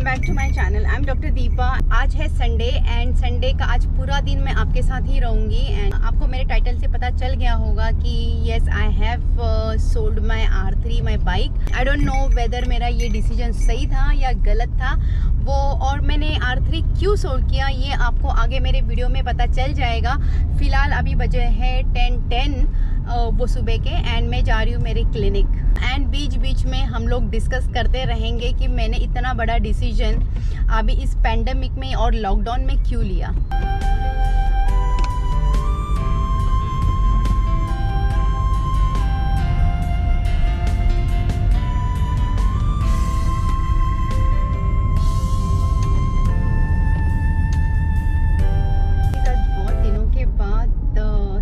Back to my channel. I am doctor Deepa. आज है Sunday and Sunday का आज पूरा दिन मैं आपके साथ ही रहूँगी। एंड आपको मेरे टाइटल से पता चल गया होगा कि yes I have sold my R3 my bike. I don't know whether मेरा ये डिसीजन सही था या गलत था वो, और मैंने R3 क्यों सोल्ड किया ये आपको आगे मेरे वीडियो में पता चल जाएगा। फ़िलहाल अभी बजे है 10:10 वो सुबह के, एंड मैं जा रही हूँ मेरे क्लिनिक। एंड बीच बीच में हम लोग डिस्कस करते रहेंगे कि मैंने इतना बड़ा डिसीजन अभी इस पैंडेमिक में और लॉकडाउन में क्यों लिया।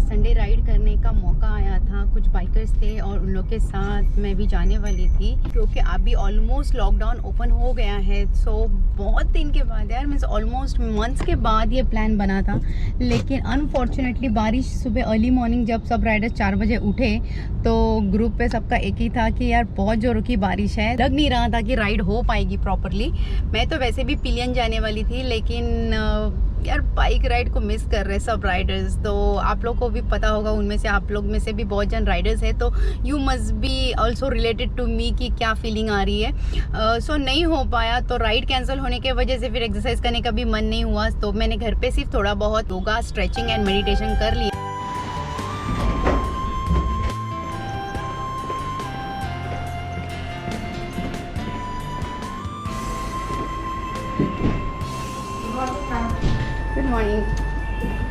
संडे राइड करने का मौका आया था, कुछ बाइकर्स थे और उन लोग के साथ मैं भी जाने वाली थी, क्योंकि अभी ऑलमोस्ट लॉकडाउन ओपन हो गया है। सो बहुत दिन के बाद यार, मीन्स ऑलमोस्ट मंथ्स के बाद ये प्लान बना था, लेकिन अनफॉर्चुनेटली बारिश सुबह अर्ली मॉर्निंग जब सब राइडर्स 4 बजे उठे तो ग्रुप पे सबका एक ही था कि यार बहुत जोरों की बारिश है, लग नहीं रहा था कि राइड हो पाएगी प्रॉपरली। मैं तो वैसे भी पिलियन जाने वाली थी, लेकिन यार बाइक राइड को मिस कर रहे सब राइडर्स। तो आप लोग को भी पता होगा, उनमें से आप लोग में से भी बहुत जन राइडर्स है, तो you must be also related to me कि क्या फीलिंग आ रही है। सो नहीं हो पाया, तो राइड कैंसिल होने के वजह से फिर एक्सरसाइज करने का भी मन नहीं हुआ। तो मैंने घर पे सिर्फ थोड़ा बहुत योगा, स्ट्रेचिंग एंड मेडिटेशन कर लिया। Good morning.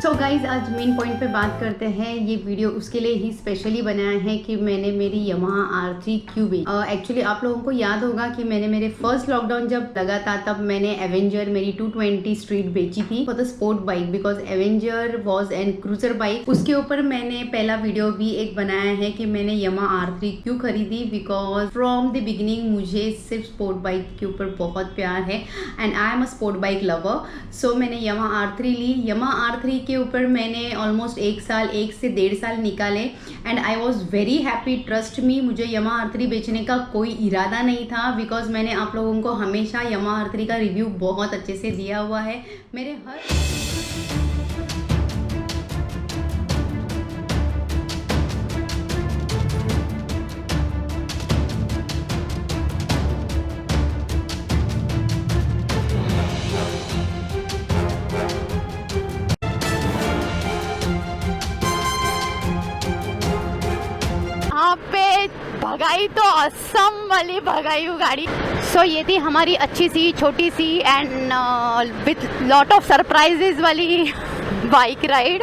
सो गाइज, आज मेन पॉइंट पे बात करते हैं। ये वीडियो उसके लिए ही स्पेशली बनाया है कि मैंने मेरी Yamaha R3 क्यों बेची। एक्चुअली आप लोगों को याद होगा कि मैंने मेरे फर्स्ट लॉकडाउन जब लगा था तब मैंने एवेंजर मेरी 220 स्ट्रीट बेची थी for the sport bike, because Avenger was an cruiser bike. उसके ऊपर मैंने पहला वीडियो भी एक बनाया है कि मैंने Yamaha R3 क्यों खरीदी, बिकॉज फ्रॉम द बिगिनिंग मुझे सिर्फ स्पोर्ट बाइक के ऊपर बहुत प्यार है and I am a sport bike lover. So मैंने Yamaha R3 ली। Yamaha R3 के ऊपर मैंने ऑलमोस्ट 1 से 1.5 साल निकाले and I was very happy. Trust me, मुझे Yamaha R3 बेचने का कोई इरादा नहीं था, बिकॉज मैंने आप लोगों को हमेशा Yamaha R3 का रिव्यू बहुत अच्छे से दिया हुआ है। मेरे हर भगाई तो असम वाली भगाई हूँ गाड़ी। सो ये थी हमारी अच्छी सी छोटी सी and with lot of surprises वाली बाइक राइड।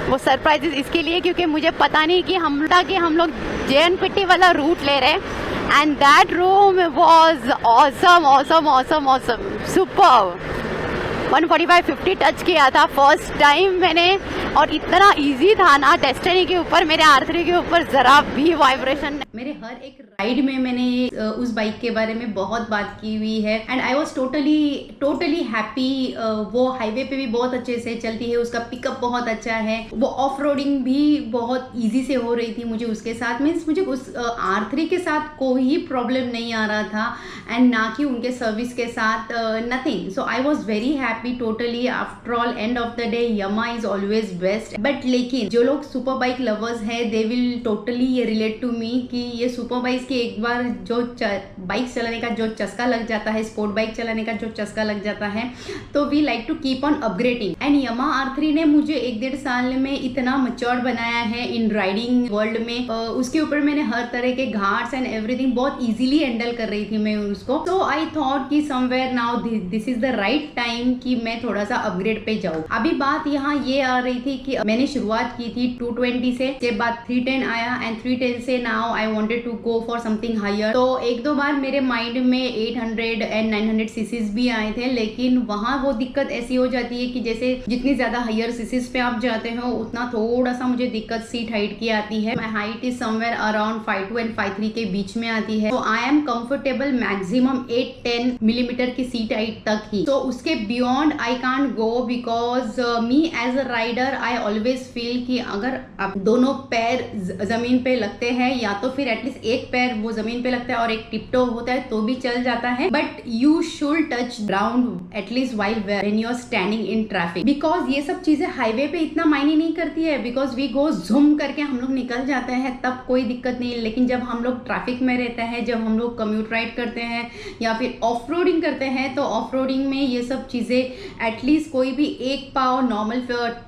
वो सरप्राइजेज इसके लिए क्योंकि मुझे पता नहीं कि हम लोग JNPT वाला रूट ले रहे हैं and that room was awesome awesome awesome awesome super. 145-50 touch किया था फर्स्ट टाइम मैंने, और इतना इजी था ना डेस्टिनी के ऊपर, मेरे R3 के ऊपर जरा भी वाइब्रेशन। मेरे हर एक राइड में मैंने उस बाइक के बारे में बहुत बात की हुई है and I was totally happy. वो हाईवे पे भी बहुत अच्छे से चलती है, उसका पिकअप बहुत अच्छा है, वो ऑफ रोडिंग भी बहुत ईजी से हो रही थी मुझे उसके साथ। मीन्स मुझे उस R3 के साथ कोई प्रॉब्लम नहीं आ रहा था एंड ना कि उनके सर्विस के साथ nothing. So I was very happy totally. After all end of the day Yamaha is always best. But लेकिन जो लोग सुपर बाइक लवर्स हैं दे विल टोटली ये रिलेट टू मी कि ये सुपर बाइक के एक बार जो बाइक चलाने का जो चस्का लग जाता है, स्पोर्ट बाइक चलाने का जो चस्का लग जाता है, तो we like to keep on upgrading. And Yamaha R3 ने मुझे 1.5 साल में इतना मैच्योर बनाया है इन राइडिंग वर्ल्ड में। उसके ऊपर मैंने हर तरह के घाट्स एंड एवरीथिंग बहुत इजीली हैंडल कर रही थी मैं उसको। तो आई थॉट कि somewhere now this is the right time कि मैं थोड़ा सा अपग्रेड पे जाऊँ। अभी बात यहाँ ये आ रही थी कि मैंने शुरुआत की थी 220 से, उसके बाद 310 आया एंड 310 से now I wanted to go for something higher. तो 1-2 बार मेरे माइंड में 800 एंड 900 सीसीज भी आए थे, लेकिन वहाँ वो दिक्कत ऐसी हो जाती है कि जैसे जितनी ज्यादा हायर सीसीज पे आप जाते हो उतना थोड़ा सा मुझे दिक्कत सीट हाइट की आती है। My height is somewhere around 5'2" and 5'3" के बीच में आती है। तो I am comfortable maximum 8-10 millimetre की सीट हाइट तक ही। तो उसके beyond beyond I can't go because me as a rider I always feel कि अगर आप दोनों पैर जमीन पे लगते हैं या तो फिर एटलीस्ट एक पैर वो जमीन पे लगता है और एक टिपटो होता है तो भी चल जाता है, but you should touch ground at least while when you are standing in traffic, because ये सब चीजें हाईवे पे इतना मायने नहीं करती है, बिकॉज वी गो झूम करके हम लोग निकल जाते हैं तब कोई दिक्कत नहीं है। लेकिन जब हम लोग ट्रैफिक में रहते हैं, जब हम लोग कम्यूट राइड करते हैं या फिर ऑफ रोडिंग करते हैं, तो ऑफ रोडिंग में ये सब चीजें एटलीस्ट कोई भी एक पाव नॉर्मल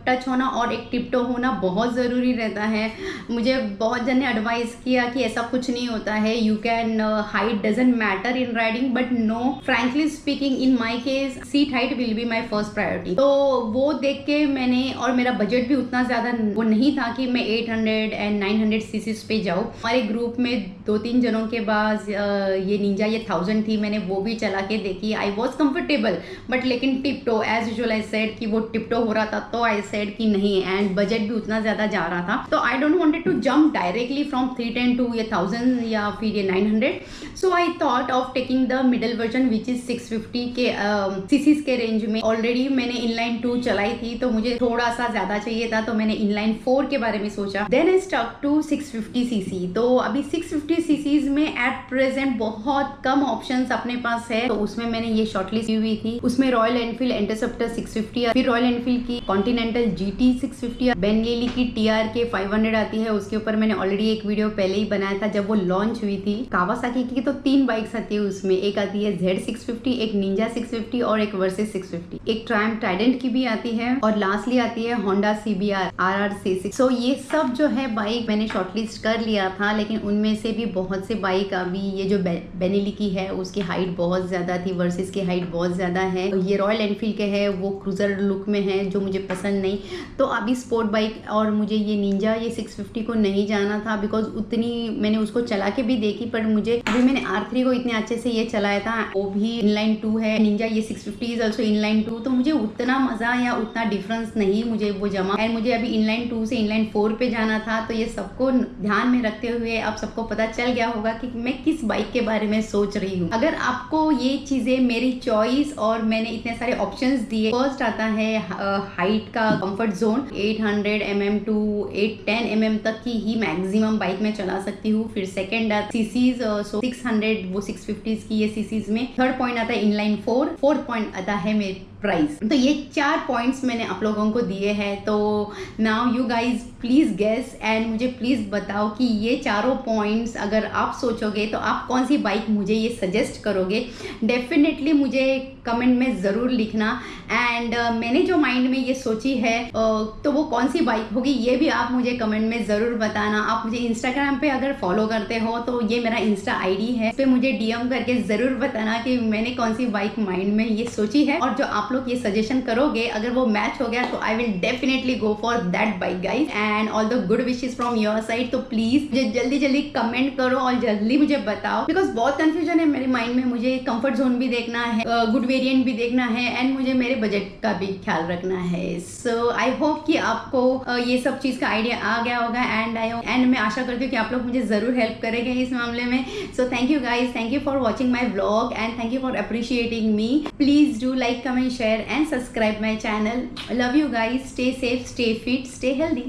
टच होना और एक टिपटो होना बहुत ज़रूरी रहता है। मुझे बहुत जन ने एडवाइस किया कि ऐसा कुछ नहीं होता है, you can height doesn't matter in riding, but no, frankly speaking in my case seat height will be my first priority. तो वो देख के मैंने, और मेरा बजट भी उतना ज़्यादा वो नहीं था कि मैं 800 एंड 900 सीसीज पे जाऊँ। हमारे ग्रुप में 2-3 जनों के बाद ये निंजा ये 1000 थी, मैंने वो भी चला के देखी, आई वॉज कंफर्टेबल, बट लेकिन टिपटो एज यूजुअल आई सेड कि वो टिपटो हो रहा था, तो आई सेड कि नहीं, एंड बजट भी उतना ज़्यादा जा रहा था, तो I don't wanted to jump directly from 310 to ये 1000 या फिर ये 900, so I thought of taking the middle version which is 650 के सीसीज के रेंज में। ऑलरेडी मैंने इनलाइन 2 चलाई थी तो मुझे थोड़ा सा ज़्यादा चाहिए था, तो मैंने इनलाइन 4 के बारे में सोचा, then I stuck to 650 CC. तो अभी 650 सीसीज में एट प्रेजेंट बहुत कम ऑप्शंस अपने पास है, तो उसमें मैंने ये शॉर्टलिस्ट की हुई थी। उसमें रॉयल एनफील्ड इंटरसेप्टर 650, फिर रॉयल एनफील्ड की कॉन्टिनेंटल GT 650, बेनलीली की TRK 500 आती है, उसके ऊपर मैंने ऑलरेडी एक वीडियो पहले ही बनाया था जब वो लॉन्च हुई थी। कावासाकी की तो 3 बाइक्स आती है उसमें, एक आती है Z650, एक निंजा 650 और एक वर्सेस 650, एक ट्रायम्फ ट्राइडेंट की भी आती है, और लास्टली आती है होंडा CBR RRC6। सो ये सब जो है बाइक मैंने शॉर्टलिस्ट कर लिया था, लेकिन उनमें से भी बहुत से बाइक अभी ये जो बेनेली की है उसकी हाइट बहुत ज्यादा थी, वर्सेस की हाइट बहुत ज्यादा है, ये रॉयल एनफील्ड के है वो क्रूजर लुक में है जो मुझे पसंद नहीं, तो अभी स्पोर्ट बाइक और मुझे ये निंजा ये 650 को नहीं जाना था, बिकॉज उतनी मैंने उसको चला के भी देखी, पर मुझे अभी मैंने R3 को इतने अच्छे से ये चलाया था, वो भी इनलाइन 2 है, निंजा ये 650 इज ऑल्सो इनलाइन 2, तो मुझे उतना मजा या उतना डिफरेंस नहीं मुझे वो जमा, एंड मुझे अभी इनलाइन 2 से इनलाइन 4 पे जाना था, तो ये सबको ध्यान में रखते हुए आप सबको पता चल गया होगा कि मैं किस बाइक के बारे में सोच रही हूँ। अगर आपको ये चीजें मेरी चॉइस और मैंने इतने सारे ऑप्शंस दिए, फर्स्ट आता है हाइट का comfort zone, 800 mm to 810 mm तक की ही मैक्सिमम बाइक में चला सकती हूँ। फिर सेकंड सीसीज, सो 600 वो 650 की ये सीसीज में। थर्ड पॉइंट आता है इनलाइन 4, फोर्थ पॉइंट आता है मेरे प्राइस। तो ये 4 पॉइंट्स मैंने आप लोगों को दिए हैं, तो now you guys please guess and मुझे प्लीज बताओ कि ये चारों पॉइंट्स अगर आप सोचोगे तो आप कौन सी बाइक मुझे ये सजेस्ट करोगे। डेफिनेटली मुझे कमेंट में ज़रूर लिखना, एंड मैंने जो माइंड में ये सोची है तो वो कौन सी बाइक होगी ये भी आप मुझे कमेंट में ज़रूर बताना। आप मुझे इंस्टाग्राम पे अगर फॉलो करते हो तो ये मेरा इंस्टा ID है, इस पर मुझे DM करके ज़रूर बताना कि मैंने कौन सी बाइक माइंड में ये सोची है, और जो आप लोग ये सजेशन करोगे अगर वो मैच हो गया तो I will definitely go for that bike guys, and all the good wishes from your side. तो प्लीज मुझे जल्दी जल्दी कमेंट करो और जल्दी मुझे बताओ, बिकॉज बहुत कंफ्यूजन है मेरे माइंड में। मुझे कंफर्ट जोन भी देखना है, गुड वेरिएंट भी देखना है, एंड मुझे मेरे बजट का भी ख्याल रखना है। सो आई होप कि आपको ये सब चीज का आइडिया आ गया होगा, एंड मैं आशा करती हूँ कि आप लोग मुझे जरूर हेल्प करेंगे इस मामले में। So thank you guys, thank you for watching my vlog and thank you for appreciating me. Please do like, comment, share and subscribe my channel. I love you guys. Stay safe, stay fit, stay healthy.